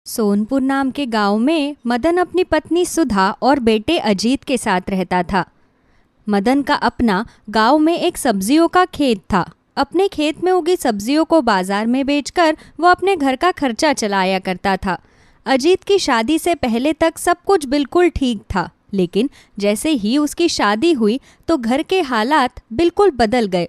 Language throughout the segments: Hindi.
सोनपुर नाम के गांव में मदन अपनी पत्नी सुधा और बेटे अजीत के साथ रहता था। मदन का अपना गांव में एक सब्जियों का खेत था। अपने खेत में उगी सब्जियों को बाजार में बेचकर वो अपने घर का खर्चा चलाया करता था। अजीत की शादी से पहले तक सब कुछ बिल्कुल ठीक था, लेकिन जैसे ही उसकी शादी हुई तो घर के हालात बिल्कुल बदल गए।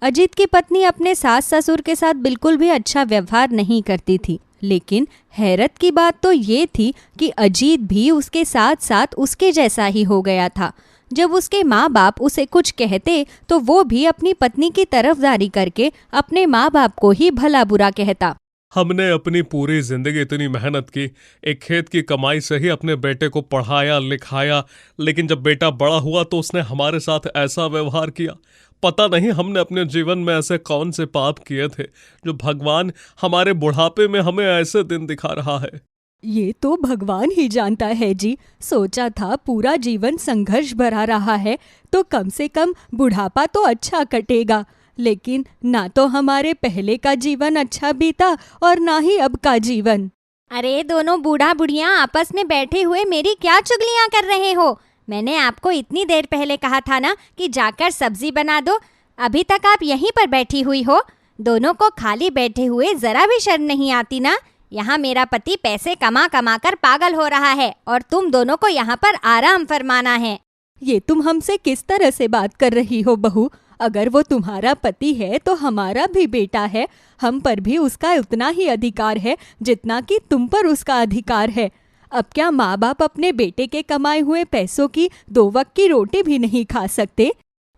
अजीत की पत्नी अपने सास ससुर के साथ बिल्कुल भी अच्छा व्यवहार नहीं करती थी, लेकिन हैरत की बात तो ये थी कि अजीत भी उसके साथ साथ उसके जैसा ही हो गया था। जब उसके माँ बाप उसे कुछ कहते तो वो भी अपनी पत्नी की तरफदारी करके अपने माँ बाप को ही भला बुरा कहता। हमने अपनी पूरी जिंदगी इतनी मेहनत की, एक खेत की कमाई से ही अपने बेटे को पढ़ाया लिखाया, लेकिन जब बेटा बड़ा हुआ तो उसने हमारे साथ ऐसा व्यवहार किया। पता नहीं हमने अपने जीवन में ऐसे कौन से पाप किए थे जो भगवान हमारे बुढ़ापे में हमें ऐसे दिन दिखा रहा है। ये तो भगवान ही जानता है जी। सोचा था पूरा जीवन संघर्ष भरा रहा है तो कम से कम बुढ़ापा तो अच्छा कटेगा, लेकिन ना तो हमारे पहले का जीवन अच्छा बीता और ना ही अब का जीवन। अरे दोनों बूढ़ा बुढ़िया आपस में बैठे हुए मेरी क्या चुगलियां कर रहे हो? मैंने आपको इतनी देर पहले कहा था ना कि जाकर सब्जी बना दो। अभी तक आप यहीं पर बैठी हुई हो। दोनों को खाली बैठे हुए जरा भी शर्म नहीं आती ना? यहाँ मेरा पति पैसे कमा कमा कर पागल हो रहा है और तुम दोनों को यहाँ पर आराम फरमाना है। ये तुम हमसे किस तरह से बात कर रही हो बहू? अगर वो तुम्हारा पति है तो हमारा भी बेटा है। हम पर भी उसका उतना ही अधिकार है जितना कि तुम पर उसका अधिकार है। अब क्या माँ बाप अपने बेटे के कमाए हुए पैसों की 2 वक्त की रोटी भी नहीं खा सकते?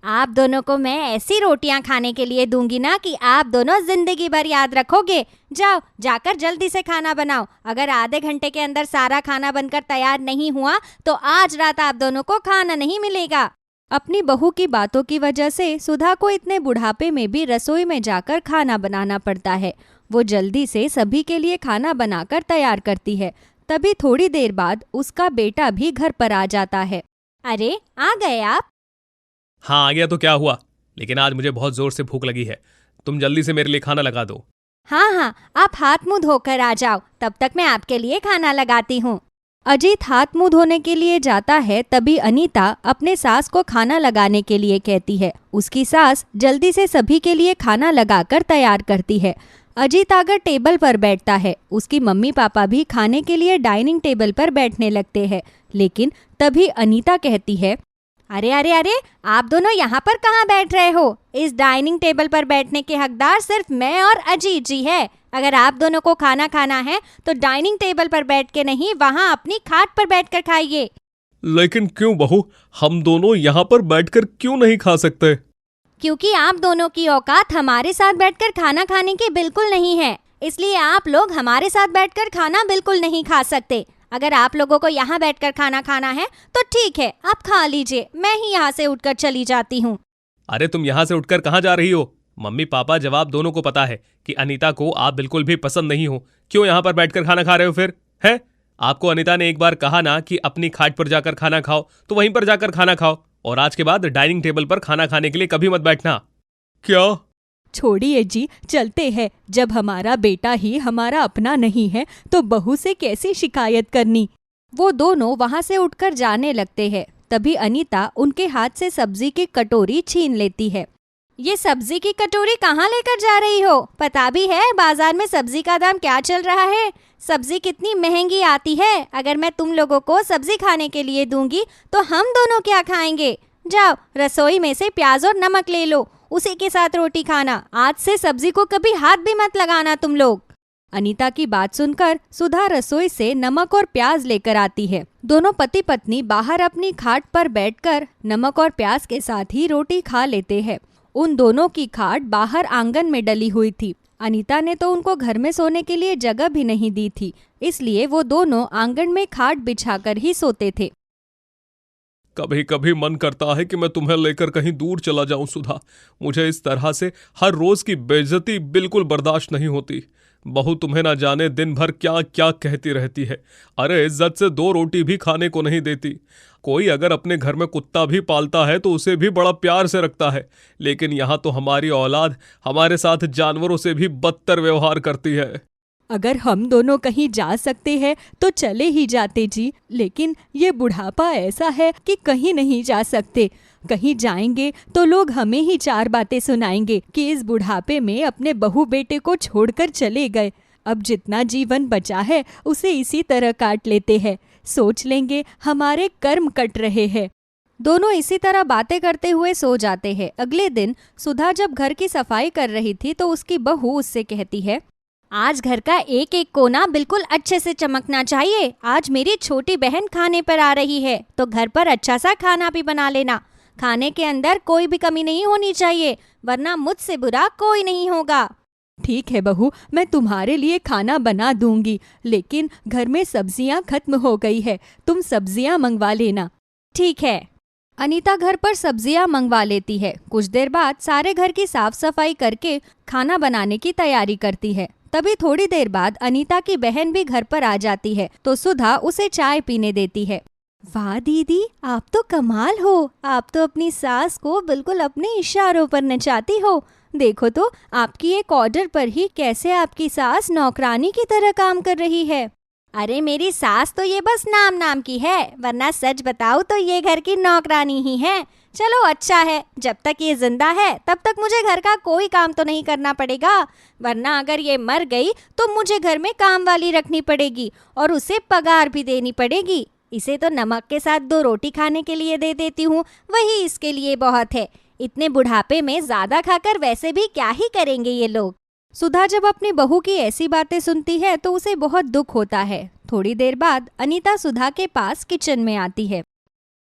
आप दोनों को मैं ऐसी रोटियां खाने के लिए दूंगी ना कि आप दोनों जिंदगी भर याद रखोगे। जाओ जाकर जल्दी से खाना बनाओ। अगर आधे घंटे के अंदर सारा खाना बनकर तैयार नहीं हुआ तो आज रात आप दोनों को खाना नहीं मिलेगा। अपनी बहू की बातों की वजह से सुधा को इतने बुढ़ापे में भी रसोई में जाकर खाना बनाना पड़ता है। वो जल्दी से सभी के लिए खाना बनाकर तैयार करती है। तभी थोड़ी देर बाद उसका बेटा भी घर पर आ जाता है। अरे आ गए आप? हाँ आ गया तो क्या हुआ, लेकिन आज मुझे बहुत जोर से भूख लगी है। तुम जल्दी से मेरे लिए खाना लगा दो। हाँ हाँ, आप हाथ मुंह धोकर आ जाओ, तब तक मैं आपके लिए खाना लगाती हूँ। अजीत हाथ मुंह धोने के लिए जाता है, तभी अनीता अपने सास को खाना लगाने के लिए कहती है। उसकी सास जल्दी से सभी के लिए खाना लगाकर तैयार करती है। अजीत आकर टेबल पर बैठता है। उसकी मम्मी पापा भी खाने के लिए डाइनिंग टेबल पर बैठने लगते हैं, लेकिन तभी अनीता कहती है, अरे अरे अरे, आप दोनों यहाँ पर कहाँ बैठ रहे हो? इस डाइनिंग टेबल पर बैठने के हकदार सिर्फ मैं और अजीत जी है। अगर आप दोनों को खाना खाना है तो डाइनिंग टेबल पर बैठ के नहीं, वहाँ अपनी खाट पर बैठकर खाइए। लेकिन क्यों बहू, हम दोनों यहाँ पर बैठकर क्यों नहीं खा सकते? क्योंकि आप दोनों की औकात हमारे साथ बैठकर खाना खाने की बिल्कुल नहीं है, इसलिए आप लोग हमारे साथ बैठकर खाना बिल्कुल नहीं खा सकते। अगर आप लोगों को यहाँ बैठकर खाना खाना है तो ठीक है, आप खा लीजिए, मैं ही यहाँ से उठकर चली जाती हूँ। अरे तुम यहाँ से उठकर कहाँ जा रही हो? मम्मी पापा जवाब दोनों को पता है कि अनीता को आप बिल्कुल भी पसंद नहीं हो। क्यों यहाँ पर बैठकर खाना खा रहे हो फिर? है आपको अनीता ने एक बार कहा ना कि अपनी खाट पर जाकर खाना खाओ, तो वहीं पर जाकर खाना खाओ, और आज के बाद डाइनिंग टेबल पर खाना खाने के लिए कभी मत बैठना। क्या? छोड़िए जी, चलते हैं। जब हमारा बेटा ही हमारा अपना नहीं है तो बहू से कैसी शिकायत करनी। वो दोनों वहाँ से उठकर जाने लगते हैं। तभी अनीता उनके हाथ से सब्जी की कटोरी छीन लेती है। ये सब्जी की कटोरी कहाँ लेकर जा रही हो? पता भी है बाजार में सब्जी का दाम क्या चल रहा है? सब्जी कितनी महंगी आती है। अगर मैं तुम लोगों को सब्जी खाने के लिए दूंगी तो हम दोनों क्या खाएंगे? जाओ रसोई में से प्याज और नमक ले लो, उसी के साथ रोटी खाना। आज से सब्जी को कभी हाथ भी मत लगाना तुम लोग। अनीता की बात सुनकर सुधा रसोई से नमक और प्याज लेकर आती है। दोनों पति पत्नी बाहर अपनी खाट पर बैठकर नमक और प्याज के साथ ही रोटी खा लेते हैं। उन दोनों की खाट बाहर आंगन में डली हुई थी। अनीता ने तो उनको घर में सोने के लिए जगह भी नहीं दी थी, इसलिए वो दोनों आंगन में खाट बिछाकर ही सोते थे। कभी कभी मन करता है कि मैं तुम्हें लेकर कहीं दूर चला जाऊं सुधा। मुझे इस तरह से हर रोज की बेइज्जती बिल्कुल बर्दाश्त नहीं होती। बहू तुम्हें ना जाने दिन भर क्या क्या कहती रहती है। अरे इज्जत से 2 रोटी भी खाने को नहीं देती। कोई अगर अपने घर में कुत्ता भी पालता है तो उसे भी बड़ा प्यार से रखता है, लेकिन यहाँ तो हमारी औलाद हमारे साथ जानवरों से भी बदतर व्यवहार करती है। अगर हम दोनों कहीं जा सकते हैं तो चले ही जाते जी, लेकिन ये बुढ़ापा ऐसा है कि कहीं नहीं जा सकते। कहीं जाएंगे तो लोग हमें ही 4 बातें सुनाएंगे कि इस बुढ़ापे में अपने बहू बेटे को छोड़कर चले गए। अब जितना जीवन बचा है उसे इसी तरह काट लेते हैं। सोच लेंगे हमारे कर्म कट रहे हैं। दोनों इसी तरह बातें करते हुए सो जाते हैं। अगले दिन सुधा जब घर की सफाई कर रही थी तो उसकी बहू उससे कहती है, आज घर का एक एक कोना बिल्कुल अच्छे से चमकना चाहिए। आज मेरी छोटी बहन खाने पर आ रही है तो घर पर अच्छा सा खाना भी बना लेना। खाने के अंदर कोई भी कमी नहीं होनी चाहिए, वरना मुझसे बुरा कोई नहीं होगा। ठीक है बहू, मैं तुम्हारे लिए खाना बना दूंगी, लेकिन घर में सब्जियां खत्म हो गई है, तुम सब्जियां मंगवा लेना। ठीक है। अनीता घर पर सब्जियां मंगवा लेती है। कुछ देर बाद सारे घर की साफ सफाई करके खाना बनाने की तैयारी करती है। तभी थोड़ी देर बाद अनीता की बहन भी घर पर आ जाती है तो सुधा उसे चाय पीने देती है। वाह दीदी, आप तो कमाल हो। आप तो अपनी सास को बिल्कुल अपने इशारों पर नचाती हो। देखो तो आपकी एक ऑर्डर पर ही कैसे आपकी सास नौकरानी की तरह काम कर रही है। अरे मेरी सास तो ये बस नाम नाम की है, वरना सच बताऊँ तो ये घर की नौकरानी ही है। चलो अच्छा है, जब तक ये जिंदा है तब तक मुझे घर का कोई काम तो नहीं करना पड़ेगा, वरना अगर ये मर गई तो मुझे घर में काम वाली रखनी पड़ेगी और उसे पगार भी देनी पड़ेगी। इसे तो नमक के साथ 2 रोटी खाने के लिए दे देती हूँ, वही इसके लिए बहुत है। इतने बुढ़ापे में ज्यादा खाकर वैसे भी क्या ही करेंगे ये लोग। सुधा जब अपनी बहू की ऐसी बातें सुनती है तो उसे बहुत दुख होता है। थोड़ी देर बाद अनीता सुधा के पास किचन में आती है।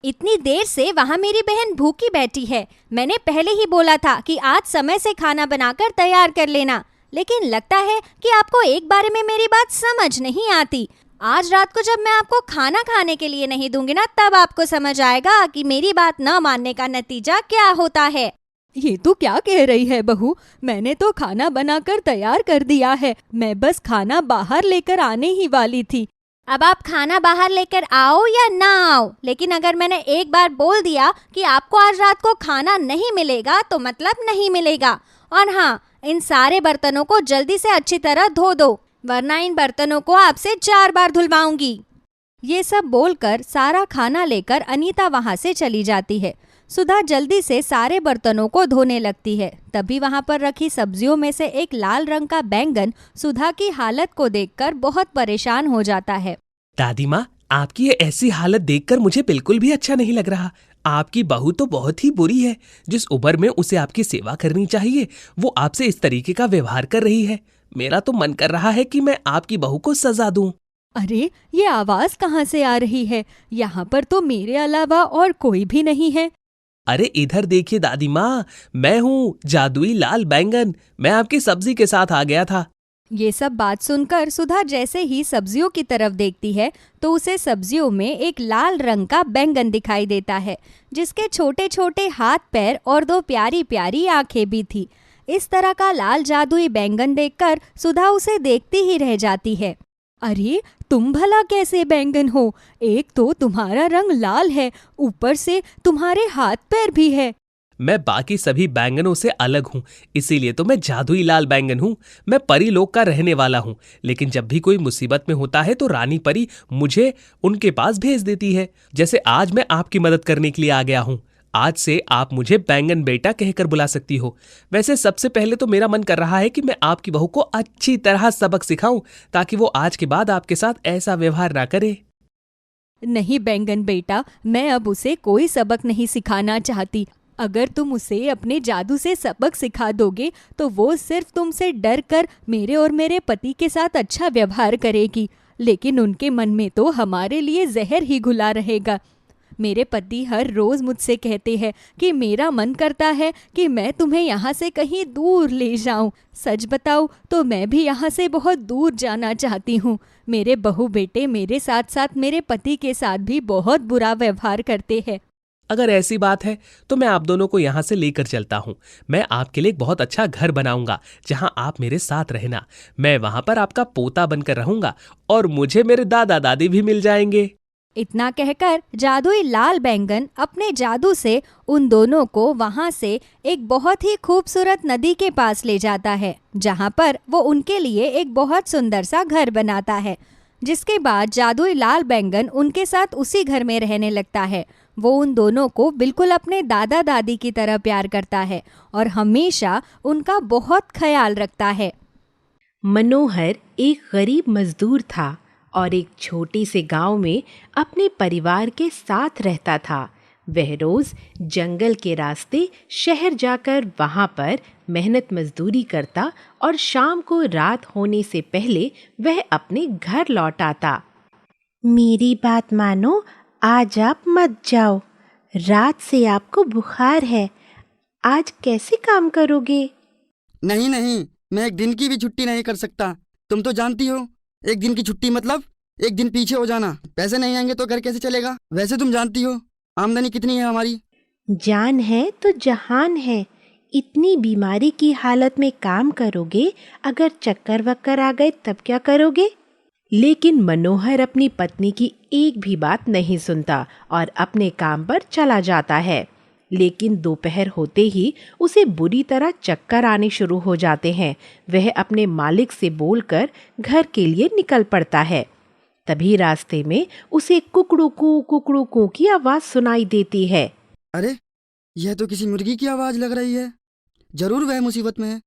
इतनी देर से वहाँ मेरी बहन भूखी बैठी है। मैंने पहले ही बोला था कि आज समय से खाना बनाकर तैयार कर लेना, लेकिन लगता है कि आपको एक बारे में मेरी बात समझ नहीं आती। आज रात को जब मैं आपको खाना खाने के लिए नहीं दूंगी ना, तब आपको समझ आएगा कि मेरी बात न मानने का नतीजा क्या होता है। ये तू क्या कह रही है बहू? मैंने तो खाना बनाकर तैयार कर दिया है, मैं बस खाना बाहर लेकर आने ही वाली थी। अब आप खाना बाहर लेकर आओ या ना आओ, लेकिन अगर मैंने एक बार बोल दिया कि आपको आज रात को खाना नहीं मिलेगा तो मतलब नहीं मिलेगा। और हाँ, इन सारे बर्तनों को जल्दी से अच्छी तरह धो दो, वरना इन बर्तनों को आपसे 4 बार धुलवाऊंगी। ये सब बोलकर सारा खाना लेकर अनीता वहाँ से चली जाती है। सुधा जल्दी से सारे बर्तनों को धोने लगती है। तभी वहाँ पर रखी सब्जियों में से एक लाल रंग का बैंगन सुधा की हालत को देखकर बहुत परेशान हो जाता है। दादी माँ, आपकी ये ऐसी हालत देखकर मुझे बिल्कुल भी अच्छा नहीं लग रहा। आपकी बहू तो बहुत ही बुरी है। जिस उम्र में उसे आपकी सेवा करनी चाहिए वो आपसे इस तरीके का व्यवहार कर रही है। मेरा तो मन कर रहा है कि मैं आपकी बहू को सजा दूं। अरे, ये आवाज कहाँ से आ रही है? यहाँ पर तो मेरे अलावा और कोई भी नहीं है। अरे इधर देखिए दादी माँ, मैं हूँ जादुई लाल बैंगन। मैं आपकी सब्जी के साथ आ गया था। ये सब बात सुनकर सुधा जैसे ही सब्जियों की तरफ देखती है तो उसे सब्जियों में एक लाल रंग का बैंगन दिखाई देता है, जिसके छोटे छोटे हाथ पैर और 2 प्यारी प्यारी आंखें भी थी। इस तरह का लाल जादुई बैंगन देखकर सुधा उसे देखती ही रह जाती है। अरे, तुम भला कैसे बैंगन हो? एक तो तुम्हारा रंग लाल है, ऊपर से तुम्हारे हाथ पैर भी है। मैं बाकी सभी बैंगनों से अलग हूँ, इसीलिए तो मैं जादुई लाल बैंगन हूँ। मैं परी लोक का रहने वाला हूँ, लेकिन जब भी कोई मुसीबत में होता है तो रानी परी मुझे उनके पास भेज देती है। जैसे आज मैं आपकी मदद करने के लिए आ गया हूँ। आज से आप मुझे बैंगन बेटा कहकर बुला सकती हो। वैसे सबसे पहले तो मेरा मन कर रहा है कि मैं आपकी बहू को अच्छी तरह सबक सिखाऊं, ताकि वो आज के बाद आपके साथ ऐसा व्यवहार ना करे। नहीं बैंगन बेटा, मैं अब उसे कोई सबक नहीं सिखाना चाहती। अगर तुम उसे अपने जादू से सबक सिखा दोगे तो वो सिर्फ तुमसे डर कर मेरे और मेरे पति के साथ अच्छा व्यवहार करेगी, लेकिन उनके मन में तो हमारे लिए जहर ही घुला रहेगा। मेरे पति हर रोज मुझसे कहते हैं कि मेरा मन करता है कि मैं तुम्हें यहाँ से कहीं दूर ले जाऊं। सच बताऊं तो मैं भी यहाँ से बहुत दूर जाना चाहती हूँ। मेरे बहू बेटे मेरे साथ साथ मेरे पति के साथ भी बहुत बुरा व्यवहार करते हैं। अगर ऐसी बात है तो मैं आप दोनों को यहाँ से लेकर चलता हूँ। मैं आपके लिए एक बहुत अच्छा घर बनाऊंगा जहाँ आप मेरे साथ रहना। मैं वहाँ पर आपका पोता बनकर रहूंगा और मुझे मेरे दादा दादी भी मिल जाएंगे। इतना कहकर जादुई लाल बैंगन अपने जादू से उन दोनों को वहां से एक बहुत ही खूबसूरत नदी के पास ले जाता है, जहां पर वो उनके लिए एक बहुत सुंदर सा घर बनाता है। जिसके बाद जादुई लाल बैंगन उनके साथ उसी घर में रहने लगता है। वो उन दोनों को बिल्कुल अपने दादा दादी की तरह प्यार करता है और हमेशा उनका बहुत ख्याल रखता है। मनोहर एक गरीब मजदूर था और एक छोटे से गांव में अपने परिवार के साथ रहता था। वह रोज जंगल के रास्ते शहर जाकर वहां पर मेहनत मजदूरी करता और शाम को रात होने से पहले वह अपने घर लौट आता। मेरी बात मानो, आज आप मत जाओ। रात से आपको बुखार है। आज कैसे काम करोगे? नहीं नहीं, मैं एक दिन की भी छुट्टी नहीं कर सकता। तुम तो जानती हो, एक दिन की छुट्टी मतलब एक दिन पीछे हो जाना। पैसे नहीं आएंगे तो घर कैसे चलेगा? वैसे तुम जानती हो आमदनी कितनी है हमारी। जान है तो जहान है। इतनी बीमारी की हालत में काम करोगे, अगर चक्कर वक्कर आ गए तब क्या करोगे? लेकिन मनोहर अपनी पत्नी की एक भी बात नहीं सुनता और अपने काम पर चला जाता है। लेकिन दोपहर होते ही उसे बुरी तरह चक्कर आने शुरू हो जाते हैं। वह अपने मालिक से बोलकर घर के लिए निकल पड़ता है। तभी रास्ते में उसे कुकड़ू कू की आवाज सुनाई देती है। अरे, यह तो किसी मुर्गी की आवाज लग रही है। जरूर वह मुसीबत में है।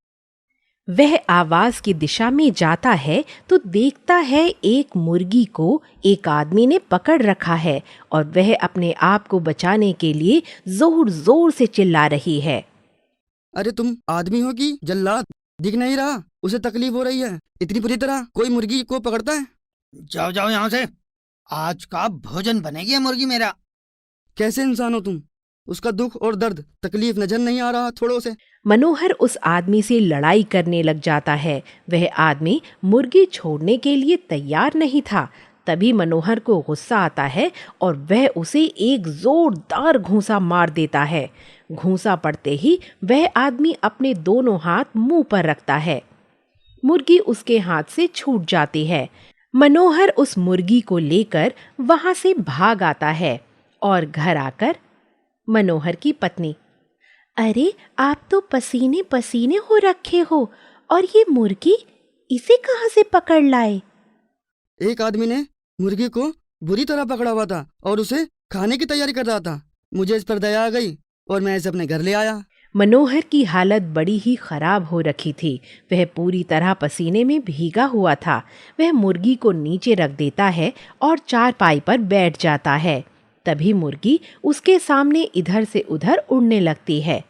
वह आवाज की दिशा में जाता है तो देखता है एक मुर्गी को एक आदमी ने पकड़ रखा है और वह अपने आप को बचाने के लिए जोर जोर से चिल्ला रही है। अरे तुम आदमी हो कि जल्लाद? दिख नहीं रहा? उसे तकलीफ हो रही है। इतनी बुरी तरह कोई मुर्गी को पकड़ता है? जाओ जाओ यहाँ से। आज का भोजन बनेगी मुर्गी मेरा। कैसे इंसान हो तुम? उसका दुख और दर्द तकलीफ नजर नहीं आ रहा थोड़ों से? मनोहर उस आदमी से लड़ाई करने लग जाता है। वह आदमी मुर्गी छोड़ने के लिए तैयार नहीं था। तभी मनोहर को गुस्सा आता है और वह उसे एक जोरदार घूंसा मार देता है। घूंसा पड़ते ही वह आदमी अपने दोनों हाथ मुंह पर रखता है। मुर्गी उसके हाथ से छूट जाती है। मनोहर उस मुर्गी को लेकर वहां से भाग आता है और घर आकर मनोहर की पत्नी, अरे आप तो पसीने पसीने हो रखे हो, और ये मुर्गी इसे कहाँ से पकड़ लाए? एक आदमी ने मुर्गी को बुरी तरह पकड़ा हुआ था और उसे खाने की तैयारी कर रहा था। मुझे इस पर दया आ गई और मैं इसे अपने घर ले आया। मनोहर की हालत बड़ी ही खराब हो रखी थी। वह पूरी तरह पसीने में भीगा हुआ था। वह मुर्गी को नीचे रख देता है और चारपाई पर बैठ जाता है। तभी मुर्गी उसके सामने इधर से उधर उड़ने लगती है।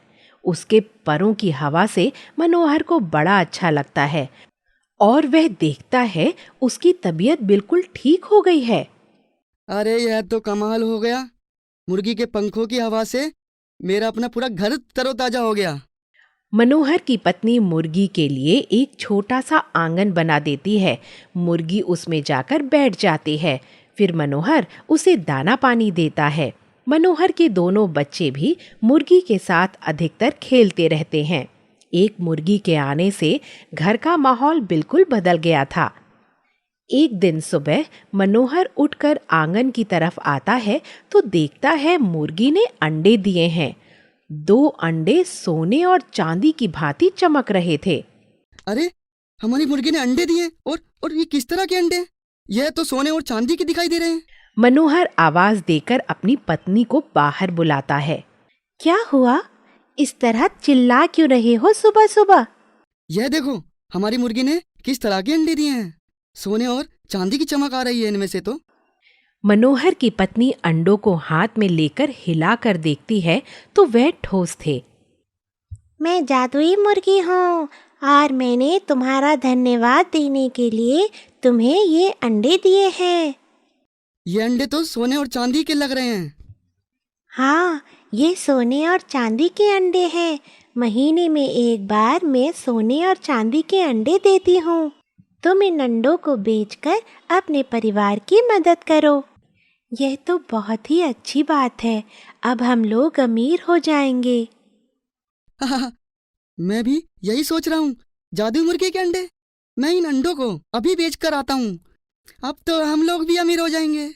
उसके परों की हवा से मनोहर को बड़ा अच्छा लगता है और वह देखता है उसकी तबीयत बिल्कुल ठीक हो गई है। अरे यह तो कमाल हो गया। मुर्गी के पंखों की हवा से मेरा अपना पूरा घर तरोताजा हो गया। मनोहर की पत्नी मुर्गी के लिए एक छोटा सा आंगन बना देती है। मुर्गी उसमें जाकर बैठ जाती है। फिर मनोहर उसे दाना पानी देता है। मनोहर के दोनों बच्चे भी मुर्गी के साथ अधिकतर खेलते रहते हैं। एक मुर्गी के आने से घर का माहौल बिल्कुल बदल गया था। एक दिन सुबह मनोहर उठकर आंगन की तरफ आता है तो देखता है मुर्गी ने अंडे दिए हैं। 2 अंडे सोने और चांदी की भांति चमक रहे थे। अरे, हमारी मुर्गी ने अंडे दिए और ये किस तरह के अंडे? यह तो सोने और चांदी के दिखाई दे रहे हैं। मनोहर आवाज देकर अपनी पत्नी को बाहर बुलाता है। क्या हुआ? इस तरह चिल्ला क्यों रहे हो सुबह सुबह? यह देखो, हमारी मुर्गी ने किस तरह के अंडे दिए हैं। सोने और चांदी की चमक आ रही है इनमें से तो। मनोहर की पत्नी अंडों को हाथ में लेकर हिलाकर देखती है तो वह ठोस थे। मैं जादुई मुर्गी हूँ और मैंने तुम्हारा धन्यवाद देने के लिए तुम्हें ये अंडे दिए हैं। ये अंडे तो सोने और चांदी के लग रहे हैं। हाँ, ये सोने और चांदी के अंडे हैं। महीने में एक बार मैं सोने और चांदी के अंडे देती हूँ। तुम इन अंडों को बेचकर अपने परिवार की मदद करो। यह तो बहुत ही अच्छी बात है। अब हम लोग अमीर हो जाएंगे। मैं भी यही सोच रहा हूँ। जादू मुर्गी के अंडे, मैं इन अंडों को अभी बेच कर आता हूँ। अब तो हम लोग भी अमीर हो जाएंगे।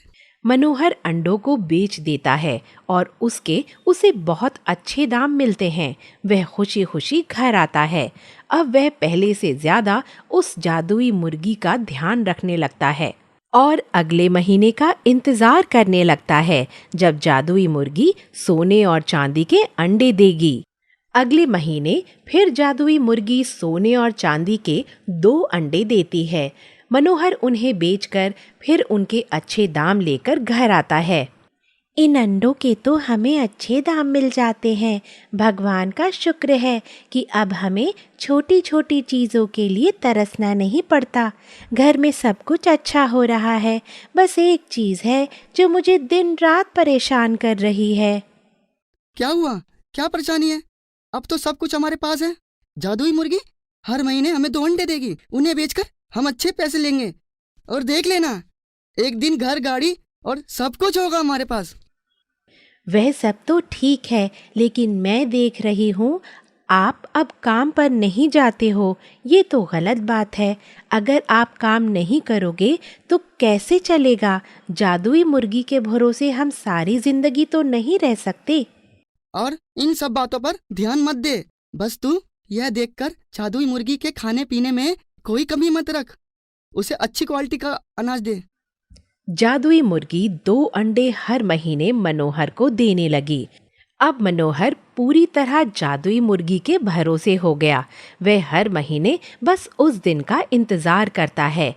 मनोहर अंडों को बेच देता है और उसे बहुत अच्छे दाम मिलते हैं। वह खुशी खुशी घर आता है। अब वह पहले से ज्यादा उस जादुई मुर्गी का ध्यान रखने लगता है और अगले महीने का इंतजार करने लगता है, जब जादुई मुर्गी सोने और चांदी के अंडे देगी। अगले महीने फिर जादुई मुर्गी सोने और चांदी के 2 अंडे देती है। मनोहर उन्हें बेचकर फिर उनके अच्छे दाम लेकर घर आता है। इन अंडों के तो हमें अच्छे दाम मिल जाते हैं। भगवान का शुक्र है कि अब हमें छोटी छोटी चीज़ों के लिए तरसना नहीं पड़ता। घर में सब कुछ अच्छा हो रहा है। बस एक चीज़ है जो मुझे दिन रात परेशान कर रही है। क्या हुआ? क्या परेशानी है? अब तो सब कुछ हमारे पास है। जादुई मुर्गी हर महीने हमें 2 अंडे देगी। उन्हें बेचकर हम अच्छे पैसे लेंगे और देख लेना, एक दिन घर, गाड़ी और सब कुछ होगा हमारे पास। वह सब तो ठीक है, लेकिन मैं देख रही हूँ आप अब काम पर नहीं जाते हो। ये तो गलत बात है। अगर आप काम नहीं करोगे तो कैसे चलेगा? जादुई मुर्गी के भरोसे हम सारी जिंदगी तो नहीं रह सकते। और इन सब बातों पर ध्यान मत दे। बस तू यह देखकर जादुई मुर्गी के खाने पीने में कोई कमी मत रख। उसे अच्छी क्वालिटी का अनाज दे। जादुई मुर्गी 2 अंडे हर महीने मनोहर को देने लगी। अब मनोहर पूरी तरह जादुई मुर्गी के भरोसे हो गया। वह हर महीने बस उस दिन का इंतजार करता है।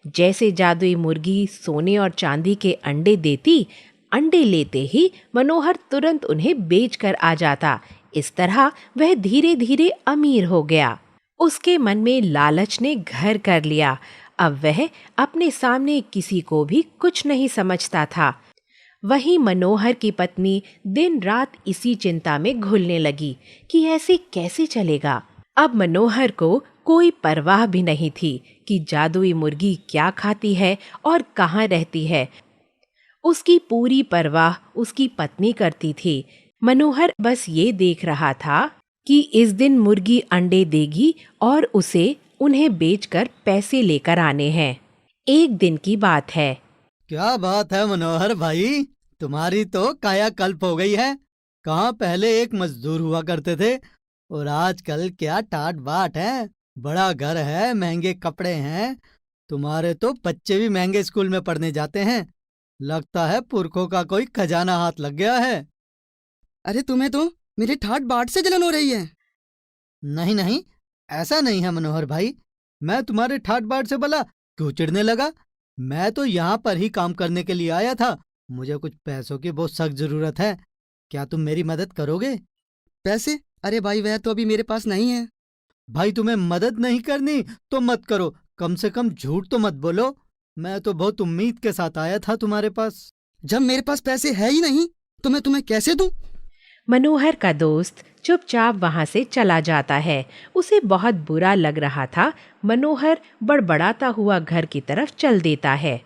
जैसे जादुई मुर्गी सोने और चांदी के अंडे देती, अंडे लेते ही मनोहर तुरंत उन्हें बेचकर आ जाता। इस तरह वह धीरे धीरे अमीर हो गया। उसके मन में लालच ने घर कर लिया। अब वह अपने सामने किसी को भी कुछ नहीं समझता था। वहीं मनोहर की पत्नी दिन रात इसी चिंता में घुलने लगी कि ऐसे कैसे चलेगा। अब मनोहर को कोई परवाह भी नहीं थी कि जादुई मुर्गी क्या खाती है और कहाँ रहती है। उसकी पूरी परवाह उसकी पत्नी करती थी। मनोहर बस ये देख रहा था कि इस दिन मुर्गी अंडे देगी और उसे उन्हें बेचकर पैसे लेकर आने हैं। एक दिन की बात है। क्या बात है मनोहर भाई, तुम्हारी तो कायाकल्प हो गई है। कहाँ पहले एक मजदूर हुआ करते थे और आजकल क्या टाट बाट है। बड़ा घर है, महंगे कपड़े हैं। तुम्हारे तो बच्चे भी महंगे स्कूल में पढ़ने जाते हैं। लगता है पुरखों का कोई खजाना हाथ लग गया है। अरे तुम्हें तो मेरे ठाट बाट से जलन हो रही है। नहीं नहीं, ऐसा नहीं है मनोहर भाई। मैं तुम्हारे ठाट बाट से भला क्यों चिढ़ने लगा? मैं तो यहाँ पर ही काम करने के लिए आया था। मुझे कुछ पैसों की बहुत सख्त जरूरत है। क्या तुम मेरी मदद करोगे? पैसे? अरे भाई वह तो अभी मेरे पास नहीं है। भाई तुम्हें मदद नहीं करनी तो मत करो, कम से कम झूठ तो मत बोलो। मैं तो बहुत उम्मीद के साथ आया था तुम्हारे पास। जब मेरे पास पैसे है ही नहीं तो मैं तुम्हें कैसे दूं? मनोहर का दोस्त चुपचाप वहां से चला जाता है। उसे बहुत बुरा लग रहा था। मनोहर बड़बड़ाता हुआ घर की तरफ चल देता है।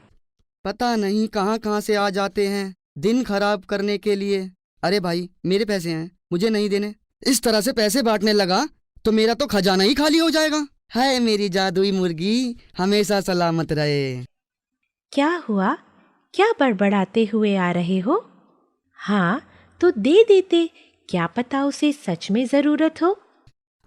पता नहीं कहाँ कहाँ से आ जाते हैं दिन खराब करने के लिए। अरे भाई मेरे पैसे हैं, मुझे नहीं देने। इस तरह से पैसे बांटने लगा तो मेरा तो खजाना ही खाली हो जाएगा। हाय मेरी जादुई मुर्गी हमेशा सलामत रहे। क्या हुआ? क्या बड़बड़ाते हुए आ रहे हो? हाँ तो दे देते, क्या पता उसे सच में जरूरत हो।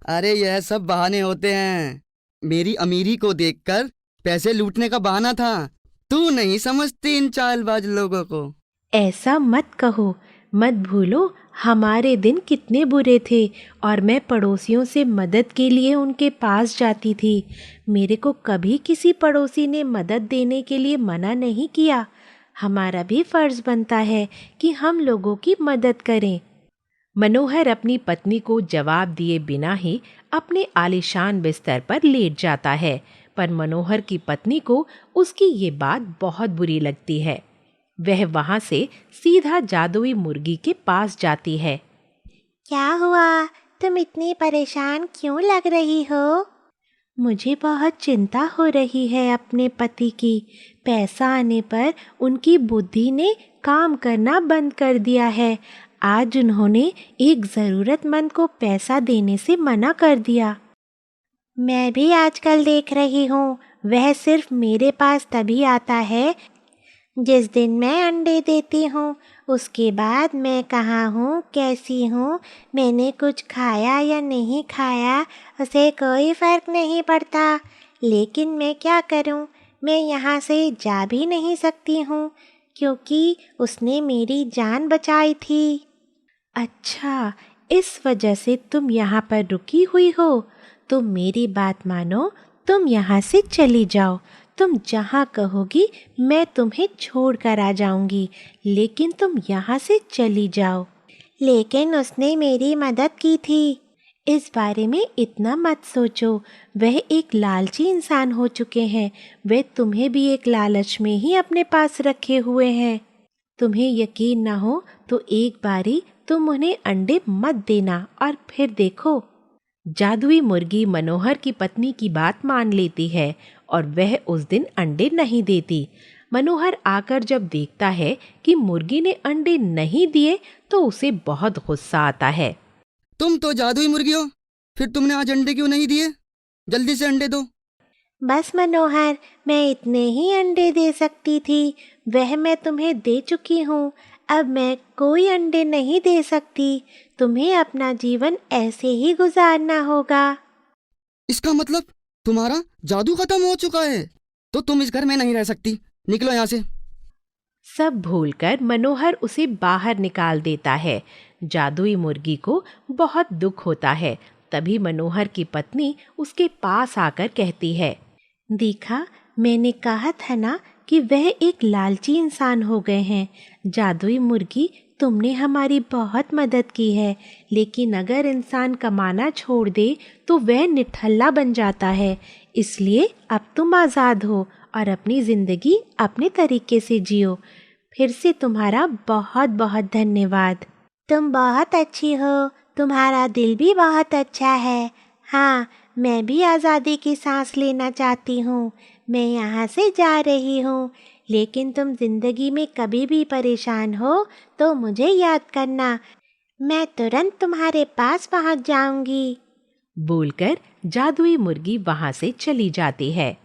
अरे यह सब बहाने होते हैं। मेरी अमीरी को देखकर पैसे लूटने का बहाना था। तू नहीं समझती इन चालबाज लोगों को। ऐसा मत कहो। मत भूलो हमारे दिन कितने बुरे थे और मैं पड़ोसियों से मदद के लिए उनके पास जाती थी। मेरे को कभी किसी पड़ोसी ने मदद देने के लिए मना नहीं किया। हमारा भी फर्ज बनता है कि हम लोगों की मदद करें। मनोहर अपनी पत्नी को जवाब दिए बिना ही अपने आलीशान बिस्तर पर लेट जाता है, पर मनोहर की पत्नी को उसकी ये बात बहुत बुरी लगती है। वह वहां से सीधा जादुई मुर्गी के पास जाती है। क्या हुआ? तुम इतनी परेशान क्यों लग रही हो? मुझे बहुत चिंता हो रही है अपने पति की। पैसा आने पर उनकी बुद्धि ने काम करना बंद कर दिया है। आज उन्होंने एक ज़रूरतमंद को पैसा देने से मना कर दिया। मैं भी आजकल देख रही हूँ, वह सिर्फ मेरे पास तभी आता है जिस दिन मैं अंडे देती हूँ उसके बाद मैं कहाँ हूँ, कैसी हूँ, मैंने कुछ खाया या नहीं खाया, उसे कोई फ़र्क नहीं पड़ता। लेकिन मैं क्या करूँ, मैं यहाँ से जा भी नहीं सकती हूँ क्योंकि उसने मेरी जान बचाई थी। अच्छा, इस वजह से तुम यहाँ पर रुकी हुई हो। तुम मेरी बात मानो, तुम यहाँ से चली जाओ। तुम जहाँ कहोगी मैं तुम्हें छोड़ कर आ जाऊंगी, लेकिन तुम यहाँ से चली जाओ। लेकिन उसने मेरी मदद की थी। इस बारे में इतना मत सोचो, वह एक लालची इंसान हो चुके हैं। वे तुम्हें भी एक लालच में ही अपने पास रखे हुए हैं। तुम्हें यकीन ना हो तो एक बारी तुम उन्हें अंडे मत देना और फिर देखो। जादुई मुर्गी मनोहर की पत्नी की बात मान लेती है और वह उस दिन अंडे नहीं देती। मनोहर आकर जब देखता है कि मुर्गी ने अंडे नहीं दिए तो उसे बहुत गुस्सा आता है। तुम तो जादुई मुर्गी हो, फिर तुमने आज अंडे क्यों नहीं दिए? जल्दी से अंडे दो। बस मनोहर, मैं इतने ही अंडे दे सकती थी, वह मैं तुम्हें दे चुकी हूँ। अब मैं कोई अंडे नहीं दे सकती। तुम्हें अपना जीवन ऐसे ही गुजारना होगा। इसका मतलब तुम्हारा जादू खत्म हो चुका है, तो तुम इस घर में नहीं रह सकती। निकलो यहाँ से। सब भूलकर मनोहर उसे बाहर निकाल देता है। जादुई मुर्गी को बहुत दुख होता है। तभी मनोहर की पत्नी उसके पास आकर कहती है, देखा, मैंने कहा था ना कि वह एक लालची इंसान हो गए हैं। जादुई मुर्गी, तुमने हमारी बहुत मदद की है, लेकिन अगर इंसान कमाना छोड़ दे तो वह निठल्ला बन जाता है। इसलिए अब तुम आज़ाद हो और अपनी ज़िंदगी अपने तरीके से जियो। फिर से तुम्हारा बहुत बहुत धन्यवाद। तुम बहुत अच्छी हो, तुम्हारा दिल भी बहुत अच्छा है। हाँ, मैं भी आज़ादी की सांस लेना चाहती हूँ। मैं यहाँ से जा रही हूँ, लेकिन तुम ज़िंदगी में कभी भी परेशान हो तो मुझे याद करना, मैं तुरंत तुम्हारे पास पहुँच जाऊँगी। बोलकर जादुई मुर्गी वहां से चली जाती है।